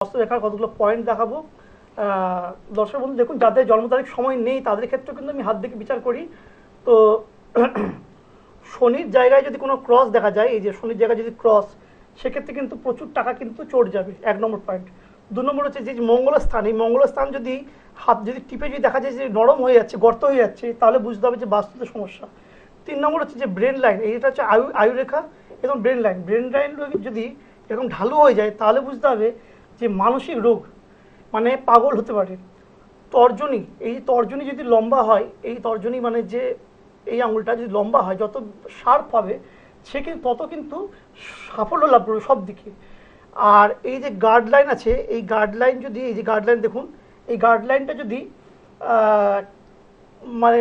হস্তরেখার কতগুলো পয়েন্ট দেখাবো। দর্শক বন্ধু দেখুন, যাদের জন্ম তারিখ সময় নেই তাদের ক্ষেত্রে কিন্তু আমি হাত দেখে বিচার করি। তো শনির জায়গায় যদি কোনো ক্রস দেখা যায়, এই যে শনির জায়গায় যদি ক্রস, সেক্ষেত্রে কিন্তু প্রচুর টাকা কিন্তু চড়ে যাবে, 1 নম্বর পয়েন্ট। 2 নম্বর হচ্ছে যে মঙ্গলস্থান, এই মঙ্গলস্থান যদি হাত যদি টিপে যদি দেখা যায় যে নরম হয়ে যাচ্ছে, গর্ত হয়ে যাচ্ছে, তাহলে বুঝতে হবে যে বাস্তুতে সমস্যা। 3 নম্বর হচ্ছে যে ব্রেন লাইন, এইটা হচ্ছে আয়ুরেখা এবং ব্রেন লাইন যদি এরকম ঢালু হয়ে যায় তাহলে বুঝতে হবে যে মানসিক রোগ, মানে পাগল হতে পারে। তর্জনী, এই তর্জনী যদি লম্বা হয়, এই তর্জনী মানে যে এই আঙুলটা যদি লম্বা হয়, যত শার্প হবে সে কিন্তু তত কিন্তু সাফল্য লাভ করবে সব দিকে। আর এই যে গার্ড লাইন আছে, এই গার্ড লাইন যদি, এই যে গার্ড লাইন দেখুন, এই গার্ড লাইনটা যদি মানে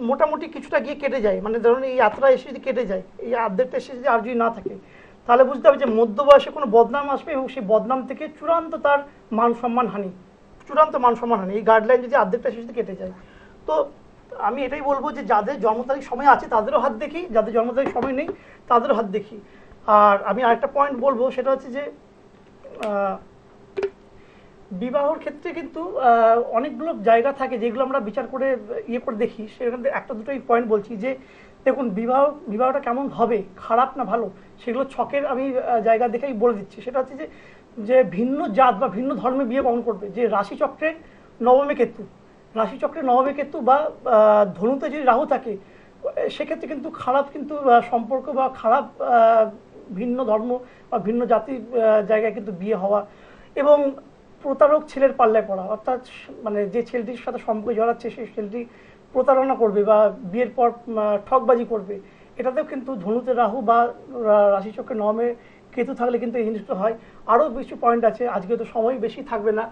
মোটামুটি কিছুটা গিয়ে কেটে যায়, মানে ধরুন এই যাত্রা এসে যদি কেটে যায়, এই অর্ধেকটা এসে যদি আর যদি না থাকে, তাহলে বুঝতে হবে যে মধ্য বয়সে কোনো বদনাম আসবে এবং সেই বদনাম থেকে চূড়ান্ত তার মান সম্মান হানি, চূড়ান্ত মান সম্মান হানি, এই গাইডলাইন যদি অর্ধেকটা এসে যদি কেটে যায়। তো আমি এটাই বলবো যে যাদের জন্ম তারিখ সময় আছে তাদেরও হাত দেখি, যাদের জন্ম তারিখ সময় নেই তাদেরও হাত দেখি। আর আমি আরেকটা পয়েন্ট বলবো, সেটা হচ্ছে যে বিবাহর ক্ষেত্রে কিন্তু অনেকগুলো জায়গা থাকে যেগুলো আমরা বিচার করে ইয়ে করে দেখি, সেখান থেকে একটা দুটোই পয়েন্ট বলছি। যে দেখুন, বিবাহটা কেমন হবে, খারাপ না ভালো, সেগুলো ছকের আমি জায়গা দেখেই বলে দিচ্ছি। সেটা হচ্ছে যে যে ভিন্ন জাত বা ভিন্ন ধর্মে বিয়ে কখন করবে, যে রাশিচক্রের নবমে কেতু, রাশিচক্রের নবমে কেতু বা ধনুতে যদি রাহু থাকে, সেক্ষেত্রে কিন্তু খারাপ কিন্তু সম্পর্ক বা খারাপ ভিন্ন ধর্ম বা ভিন্ন জাতির জায়গায় কিন্তু বিয়ে হওয়া, এবং প্রতারক ছেলের পাল্লায় পড়া, অর্থাৎ মানে যে ছেলেটির সাথে সম্পর্ক জড়াচ্ছে সেই ছেলেটি প্রতারণা করবে বা বিয়ের পর ঠকবাজি করবে। এটাতেও কিন্তু ধনুতে রাহু বা রাশিচক্রে নবমে কেতু থাকলে কিন্তু এই জিনিসটা হয়। আরও কিছু পয়েন্ট আছে, আজকে তো সময় বেশি থাকবে না।